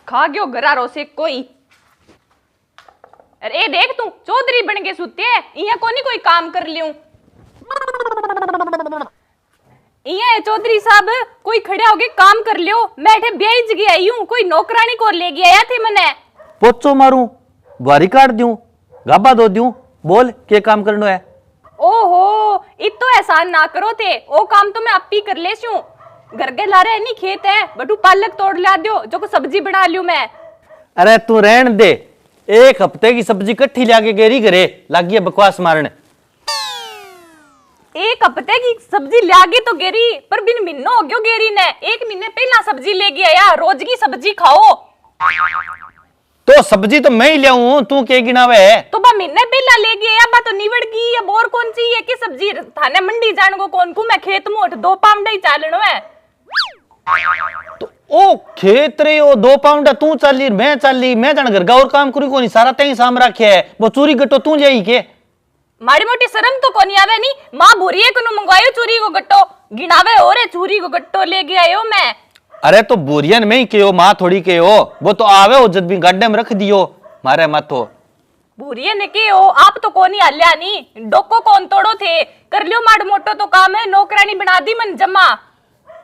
खा गयो घरारो से कोई। अरे देख तू चौधरी बन के सुते है, इया कोनी कोई काम कर लियूं। इया चौधरी साहब कोई खड़े होके काम कर लियो। मैं एठे ब्याज गई आई हूं, कोई नौकरानी को ले गया आया थे मने। पोचो मारूं, बारी काट दूं, गाबा दो दूं, बोल के काम करनो है। ओहो इतो एहसान ना करो थे, ओ काम तो मैं आप ही कर लेशूं। घर के लारे नहीं खेत है, बटू पालक तोड़ ला दियो जो को सब्जी बना लियो मैं। अरे तू रहन दे, एक हफ्ते की सब्जी कट्ठी लाके गेरी करे लागी बकवास मारने। एक हफ्ते की सब्जी लागे तो गेरी, पर बिन महीनो हो गयो गेरी ने। एक महीने पहला सब्जी ले गया या रोज की सब्जी खाओ। तो सब्जी तो मैं ही लाऊं, तू के गिनावे है? तो बा महीने पहला ले गया या बा तो निवड़ की या बोर कौन सी है कि सब्जी थाने मंडी जान को कौन को मैं खेत मुठ 2 पाउंड ही चालनो है। तो ओ खेत रे ओ 2 पाउंड तू चाली मैं चाली, मैं जान घर का और काम करू कोनी, सारा तई साम रखे है। वो चूरी गट्टो तू जाई के? माड़ी मोटी शर्म तो कोनी आवे नी। मां बुरिए कनु मंगवायो चूरी को गट्टो, गिनावे ओरे चूरी को गट्टो ले गया आयो मैं। अरे तो बुरियन में ही के हो, मां थोड़ी के हो। वो तो आवे हो जद भी गड्ढे में रख दियो मारे मत हो। बुरिए ने के हो आप तो कोनी हल्या नी, डोको कौन तोड़ो थे। कर लियो माड़ मोटो तो काम है, नौकरानी बना दी मन जमा।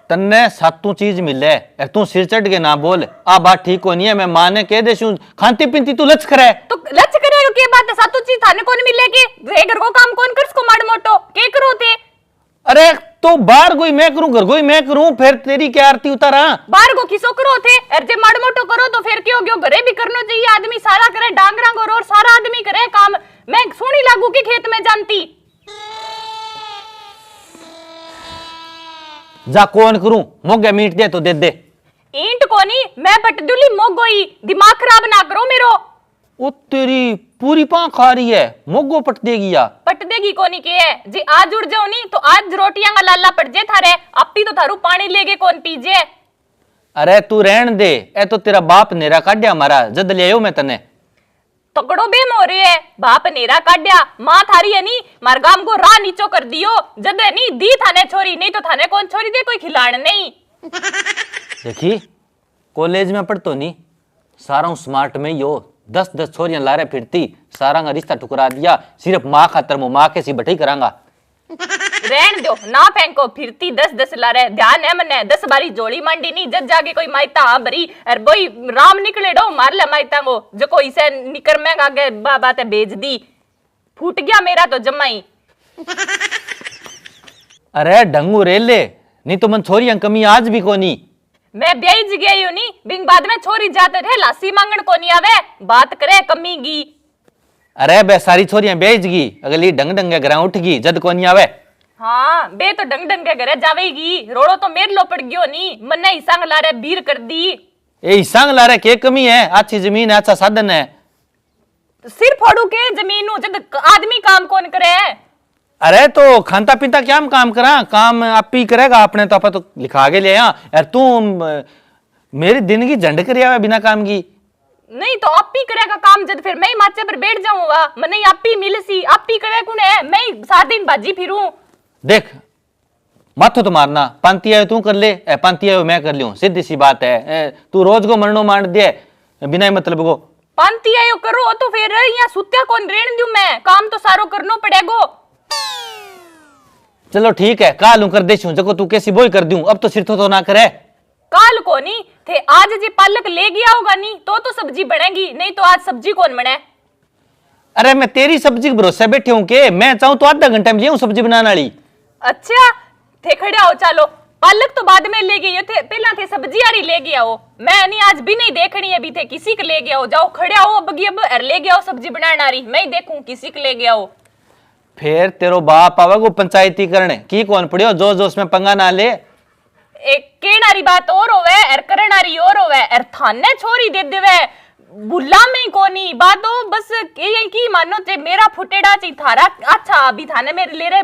तन्ने सातू चीज मिले है, तू सिर चढ़ के ना बोल। आ बात ठीक होनी है, मैं माने कह देशू खाती पीती तू लच करे। तो लच करे के बात है, सातू चीज थाने कौन मिले के घर को काम कौन कर, माड़ मोटो के करो थे। अरे तो बाहर कोई मैं करूं, घर कोई मैं करूं, फिर तेरी क्या आरती उतारा? बाहर को किसो करो थे, अरे माड़ मोटो करो तो फिर क्यों क्यों घरे भी करना चाहिए। आदमी सारा करे, डांगरा को और सारा आदमी करे काम। मैं सोनी लागू के खेत में जानती। जा कौन करूं, मोगे मीट दे तो दे दे। ईंट कोनी मैं पट दूली मोगोई, दिमाग खराब ना करो मेरो। ओ तेरी पूरी पां खा रही है, मोगो पट देगी या? पट देगी कोनी के है जी, आज उड़ जाओ नी तो आज रोटियां का लाला पट जे थारे। अपी तो थारू पानी लेगे कौन पीजे। अरे तू रहन दे, ए तो तेरा बाप नेरा काढ़िया मारा जद ले आयो मैं तने। तकड़ो बेम हो रही है, बाप नेरा काढ़िया, मां थारी है नी मार गाम को राह नीचो कर दियो। जद है नी दी थाने छोरी, नहीं तो थाने कौन छोरी दे कोई खिलाड़ नहीं। देखी कॉलेज में पढ़तो नी, सारा स्मार्ट में यो 10-10 छोरियां लारे फिरती, सारा का रिश्ता ठुकरा दिया सिर्फ माँ खातर। मुँह माँ के सी बटाई करांगा। रहन दो ना फेंको, फिरती 10-10 लारे। ध्यान है मने 10 बारी जोड़ी मांडी नी, जद जाके कोई माइता हाँ भरी और बोई राम निकले डो मार ले माइता को जो कोई से निकर में आगे बात है भेज दी। फूट गया मेरा तो जमाई। अरे ढंगू रेले, नहीं तो मन छोरियां कमी आज भी कोनी। मैं ब्याज गया हूं नी, बिंग बाद में छोरी जाते थे लासी मांगण कोनी आवे, बात करे कमी गी। अरे बे सारी छोरियां बेचगी, अगली डंग डंगे घर उठगी जद कोनी आवे। हाँ बे तो डंग डंगे घरे जावेगी, रोड़ो तो मेर लो पड़ गयो नी, मन्ने हिस्सा लारे बीर कर दी। ए हिस्सा लारे के कमी है, अच्छी जमीन है, अच्छा साधन है। सिर फोड़ू के जमीन जद आदमी काम कौन करे। अरे तो खानता पीता क्या हम काम करा, काम आप ही करेगा अपने तो आप तो लिखा के ले यार। तू मेरी दिन की झंड कर बिना काम की। नहीं तो आप ही करेगा काम, जब फिर मैं ही माचे पर बैठ जाऊंगा। मने आप ही मिल सी, आप ही करे कौन है, मैं ही 7 दिन बाजी फिरूं। देख माथो तो मारना, पांती आयो तू कर ले, पांती आयो मैं कर लूं, सीधी सी बात है। तू रोज को मरनो मार दे बिना मतलब को। पांती आयो करो तो फिर यहाँ सुत्या कौन रेण दूं मैं, काम तो सारो करनो पड़ेगो। चलो ठीक है, काल कर देशू जको तू कैसी बोई कर दूं, अब तो सिर तो ना करे। काल को नहीं थे, आज जी पालक ले गया होगा नी तो सब्जी बनेगी, नहीं तो आज सब्जी कौन बने। अरे मैं तेरी सब्जी के भरोसे बैठे हूं के, मैं चाहूं तो आधा घंटा में ले सब्जी बनाने वाली। अच्छा थे खड़े हो, चलो पालक तो बाद में ले गए थे, पहला थे सब्जी यारी ले गया हो। मैं नहीं आज भी नहीं देखनी है, भी थे किसी के ले गया हो। जाओ खड़े हो अब ले गया हो सब्जी बनाने वाली, मैं ही देखूं किसी के ले गया हो। फिर तेरो बाप आवे वो पंचायती करने की कौन पड़ियो, जो जो उसमें पंगा ना ले। एक केनारी बात और होवे और करनारी और होवे, और थाने छोरी दे देवे बुला में कोनी बात हो। बस यही की मानो चे मेरा फुटेड़ा ची थारा अच्छा, अभी थाने मेरे ले रहे।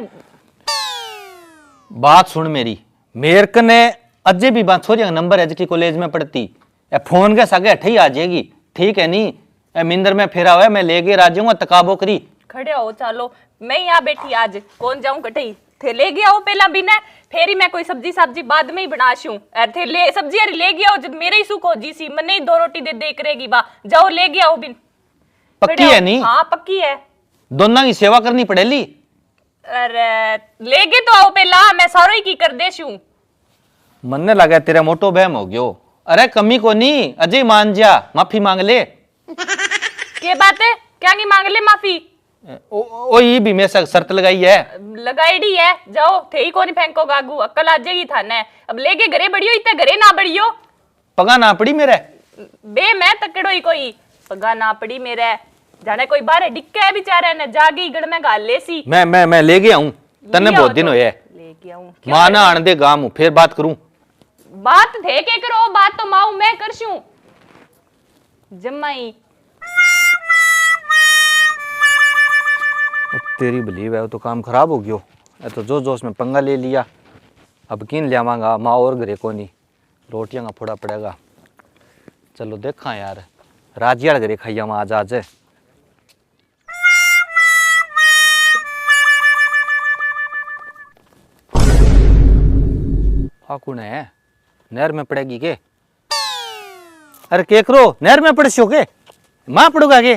बात सुन मेरी, मेरे कने अजय भी बात छोरी नंबर है जी कॉलेज में पढ़ती, फोन के सागे अठे ही आ जाएगी, ठीक है नी। मिंदर में फेरा हुआ मैं ले गए आ जाऊंगा, तकाबो करी। खड़े हो चलो, मैं यहाँ बैठी आज कौन जाऊं कटई। थे ले गया हो पहला बिना, फिर ही मैं कोई सब्जी सब्जी बाद में ही बना शूं। अरे थे ले सब्जी अरे ले गया हो, जब मेरे ही सुख हो जी सी मने ही 2 रोटी दे दे करेगी बा, जाओ ले गया हो बिन। पक्की है नी? हाँ पक्की है। दोनों की सेवा करनी पड़ेली। अरे ले गए तो आओ पहला, मैं सारो ही की कर दे शूं। मनने लगा तेरा मोटो बहम हो गयो। अरे कमी को नहीं, अजय मान जा, माफी मांग ले। के बात है, क्या नहीं मांग ले माफी? ओ ये भी मैं शर्त लगाई है। लगाईडी है, जाओ थे ही कोनी फेंको गागू, अक्ल आ जाएगी थाने। अब लेके घरे बढ़ियो, इतना घरे ना बढ़ियो। पगा ना पड़ी मेरे बे मैं तकड़ो ही कोई पगा ना पड़ी मेरे, जाने कोई बाहर डिक्का है बेचारा ने जागी गड़ में गाल ले सी। मैं ले गया हूं, तने बहुत दिन होए। ले गया हूं, माना आन दे गाम फिर बात करूं। बात थे के करो, बात तो माऊ मैं करशूं। जम्माई तेरी बलीव है, तो काम खराब हो गयो। तो जो जोश में पंगा ले लिया, अब किन लियावांगा, माँ और घरे को नहीं, रोटियां का फोड़ा पड़ेगा। चलो देखा यार, राजियाड़ घरे खाइया वहां आज कौन है? नहर में पड़ेगी के? अरे के करो, नहर में पड़सो के? मां पड़ोगा के?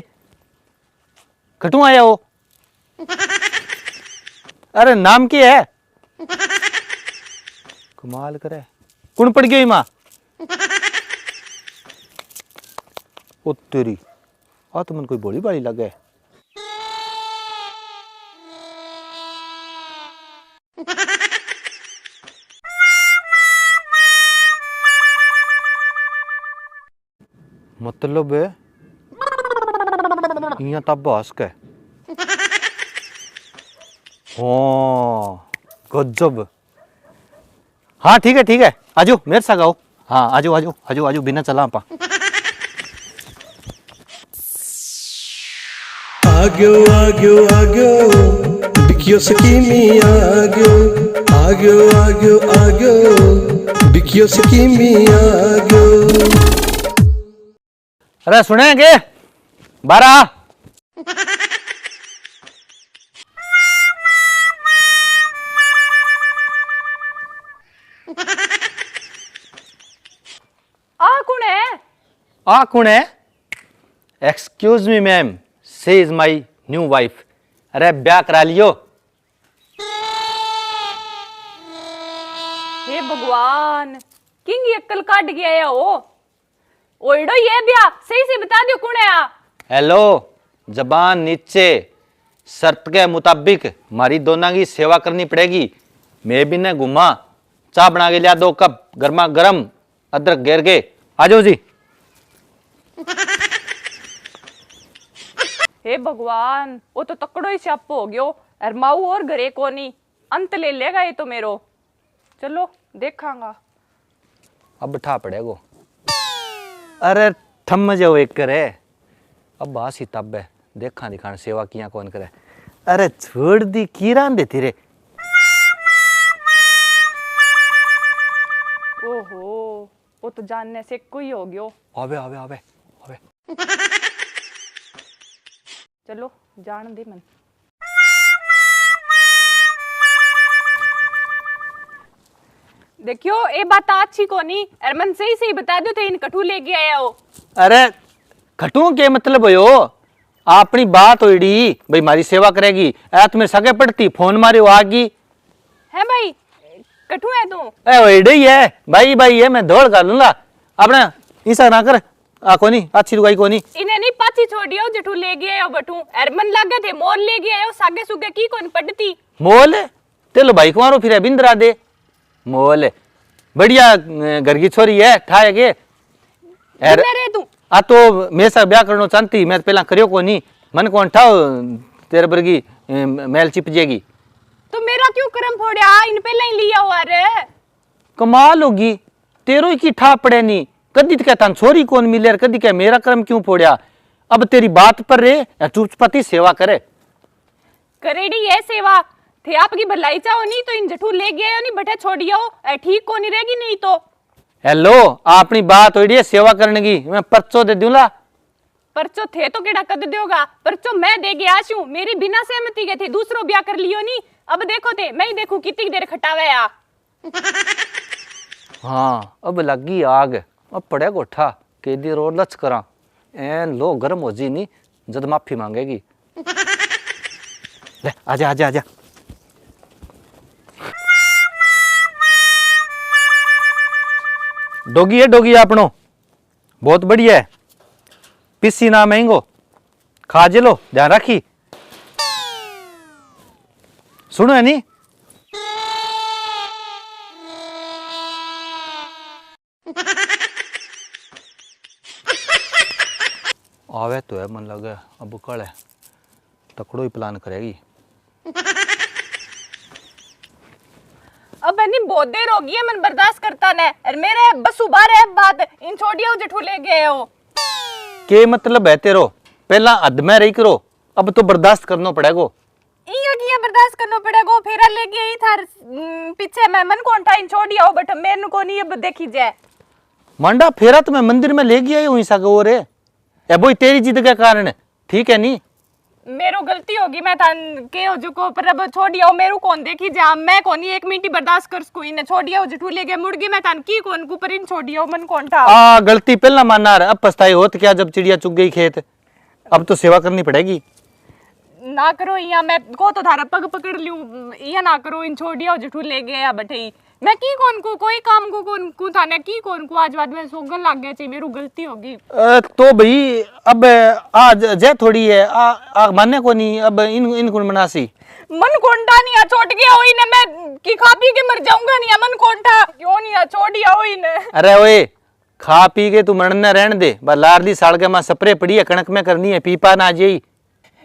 कटू आया हो? अरे नाम क्या है? कमाल करे, कौन पड़ गई मां? ओ तेरी, आ तो मन कोई बोली बाली लगे। मतलब यहाँ तब हंस के गजब। हाँ ठीक है, आजो मेरे साथ आओ। हाँ आजो बिना चला आपा। आग्यो बिकियो सकीमी आग्यो बिकियो सकीमी आग्यो। अरे सुनेंगे 12 कौन है? Excuse me ma'am, she is my new wife. अरे ब्याह करा लियो। हे भगवान, किंग ये अक्ल काट गया है ओइडो ये ब्याह सही से बता दियो कौन है? हेलो, जबान नीचे, शर्त के मुताबिक हमारी दोनों की सेवा करनी पड़ेगी। मैं भी न घुमा, चाय बना के लिया 2 कप गर्मा गर्म, अदरक घेर के। आ जाओ जी। हे भगवान, वो तो तकड़ो ही छाप हो गयो, और माऊ और घरे कोनी, अंत ले लेगा ये तो मेरो। चलो देखांगा। अब बिठा पड़ेगो। अरे थम जाओ एक करे, अब बास ही तब है, देखा दिखान सेवा किया कौन करे। अरे छोड़ दी कीरान देती रे। ओहो, वो तो जानने से कोई हो गयो। आवे। चलो जान दे मन। देखियो ये बात अच्छी कोनी, अरे मन सही बता दो थे इन कठू ले गया है वो। अरे खटू के मतलब हो, अपनी बात होड़ी भाई हमारी सेवा करेगी। ऐ तुम्हें सगे पड़ती फोन मारे वो आगी है भाई, कठू है तू? ही है भाई है, मैं दौड़ कर लूंगा अपना। ऐसा ना कर, कोनी अच्छी रुगाई कोनी। इन्हें नहीं पाची छोड़ियो, जठू ले गया है बटू। अरे मन लगे थे मोल ले गया है, सागे सुगे की कौन पड़ती। मोल तेलो भाई कुमारो फिर बिंदरा दे। मोल बढ़िया घर की छोरी है, ठाएगे तू। आ तो मेरे साथ ब्याह करना चाहती, मैं पहला करियो को नहीं, मन को ठाओ तेरे बरगी मैल चिप जाएगी। तो मेरा क्यों करम फोड़या, इन पहले ही लिया हुआ रे। कमाल होगी, तेरो ही की ठा पड़े नहीं। कदी तो कहता छोरी कौन मिले, कदी कह मेरा कर्म क्यों फोड़या। अब तेरी बात पर रे चुपचापी सेवा करे। करेडी ये सेवा थे आपकी भलाई चाहो नहीं तो इन जठू ले गया नहीं बटे छोड़ियो, ठीक को नहीं रहेगी नहीं तो। हेलो, अपनी बात हो रही है सेवा करने की, मैं पर्चो दे दूंगा। पर्चो थे तो केड़ा कद दोगा, पर्चो मैं दे गया आशू, मेरी बिना सहमति के थे दूसरो ब्याह कर लियो नहीं। अब देखो ते मैं ही देखू कितनी देर खटावे आ। हाँ अब लगी आग, अब पड़े गोठा के दी रोड लच करा एन लो गर्म हो जी नहीं जद माफी मांगेगी। ले आजा आजा आजा। डोगी है डोगी आपनो बहुत बढ़िया है, पिसी ना महंगो खा जे लो ध्यान रखी। सुनो है नी आवे तो है मन लगे अब कल है तकड़ो ही प्लान करेगी। अब नहीं बहुत देर हो गई है, मन बर्दाश्त करता न और मेरे बस उबार है बात इन छोड़ियो जेठू ले गए हो। के मतलब है तेरो, पहला हद में रही करो अब तो बर्दाश्त करना पड़ेगो। इया किया बर्दाश्त करना पड़ेगा, फेरा ले गई ही थार पीछे मैं मन कौन टाइम छोड़िया हो बट मेरे को नहीं अब देखी जाए। मांडा फेरा तो मैं मंदिर में ले गया हूँ ईसा को रे, ए बोई तेरी जिद के कारण ठीक है नी। मेरो गलती होगी मैं थान के हो जुको पर अब छोड़िया हो मेरू कौन देखी जा, मैं कौन एक मिनट ही बर्दाश्त कर सकूं इन छोड़िया हो जेठू ले गए मुड़ गई मैं थान की कौन को पर इन छोड़िया हो मन कौन था। आ गलती पहला मानना अब पछताई होत क्या जब चिड़िया चुग गई खेत, अब तो सेवा करनी पड़ेगी। ना करो यहाँ मैं को तो थारा पग पकड़ लूं, ये ना करो इन छोड़िया हो जेठू ले गया बटे मैं की कौन को कोई काम को कौन को थाने की कौन को आज बाद में सोगन लग गया चाहिए मेरू गलती होगी। तो भाई अब आज जय थोड़ी है आ मानने को नहीं अब इन कौन मनासी मन कोंटा नहीं आ छोड़ गया होई ने मैं की खा पी के मर जाऊंगा नहीं मन कोंटा क्यों नहीं आ छोड़िया होई ने। अरे ओए खा पी के तू मरने रहने दे, बा लारली साल के मां स्प्रे पड़ी है कणक में करनी है पीपा ना जाई।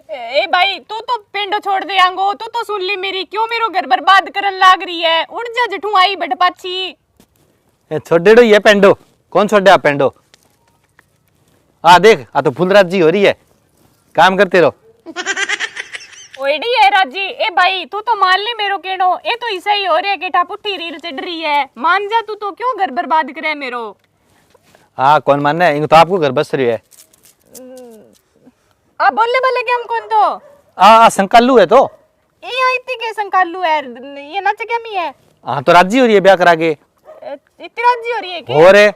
ए भाई तू तो पिंड छोड़ दे आंगो, तू तो सुन ली मेरी क्यों मेरो घर बर्बाद करन लाग रही है। उड़ जा जेठू आई बट पाछी छोड़ेड़ो ये पेंडो कौन छोड़े आप पेंडो आ देख आ तो फुलराजी हो रही है काम करते रहो। ओएडी है राजी ए भाई तू तो मान ले मेरो केनो ए तो ऐसा ही हो रे केटा पुट्ठी रील चढ़ रही है मान जा तू तो क्यों घर बर्बाद करे मेरो। हाँ कौन मानना है तो आपको घर बस रही है। आ बोलने वाले के हम कौन तो संकालू है तो ए आई थी के संकालू है ये नाच क्या मी है। हाँ तो राजी हो रही है ब्याह करा के इतनी राजी हो रही है हो रे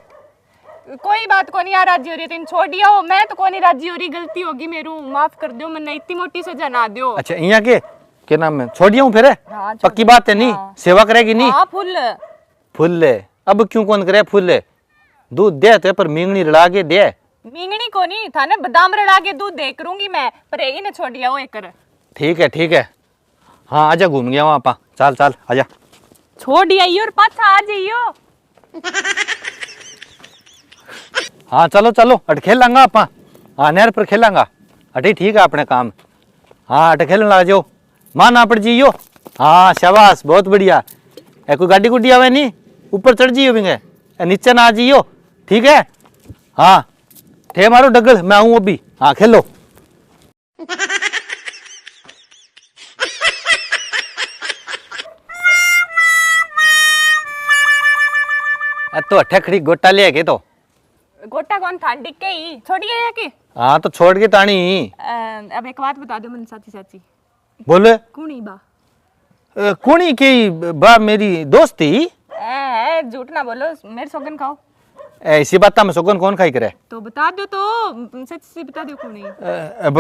कोई बात को नहीं यार राजी हो रही है छोड़ दिया हो मैं तो कोनी राजी हो रही गलती होगी मेरू माफ कर दो मैंने इतनी मोटी सजा ना दियो। अच्छा यहाँ के क्या नाम है छोड़ दिया हूँ फिर हाँ, पक्की बात है नहीं हाँ। सेवा करेगी नहीं। हाँ फुल फुल अब क्यों कौन करे फुल दूध दे तो पर मींगनी रड़ा के दे मींगनी को नहीं था ना बादाम रड़ा के दूध दे करूंगी मैं पर इन्हें छोड़ दिया वो एक ठीक है हाँ आजा घूम गया वहाँ पा चल चल आजा छोड़ दिया और पाछा आ जाइयो। हाँ चलो चलो अट खेलांगा आपा हाँ नहर पर खेलांगा अटे ठीक है अपने काम हाँ अट खेलने लगा जाओ मां ना पड़ जियो। हाँ शाबाश बहुत बढ़िया ए कोई गाड़ी गुड्डी आवे नहीं ऊपर चढ़ जियो बिंगे नीचे ना आ जियो ठीक है। हाँ थे मारो डगल मैं आऊँ अभी हाँ खेलो। तो अठे खड़ी गोटा ले के तो गोटा कौन था डिक्के ही छोड़िए या के हाँ तो छोड़ के तानी अब एक बात बता दो मन साची साची बोले कुणी बा कुणी की बा मेरी दोस्त थी झूठ ना बोलो मेरे सोगन खाओ ऐसी बात में सोगन कौन खाई करे तो बता दो तो सच से बता दो कुणी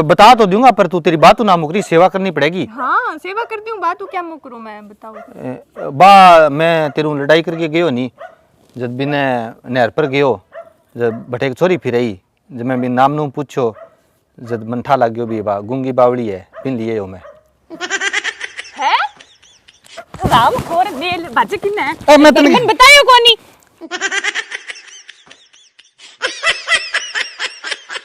बता तो दूंगा पर तू तेरी बात ना मुकरी सेवा करनी पड़ेगी। हाँ सेवा करती हूँ बात क्या मुकरू मैं बताओ बा मैं तेरू लड़ाई करके गयो नहीं जब भी ने नहर पर गयो जब बटेक छोरी फिर आई जब मैं भी नाम नूम पूछो जब मन ठा लग गयो भी बा गुंगी बावड़ी है पिन लिए हो मैं है राम खोर दिल बाजे किन है मैं तो बतायो कोनी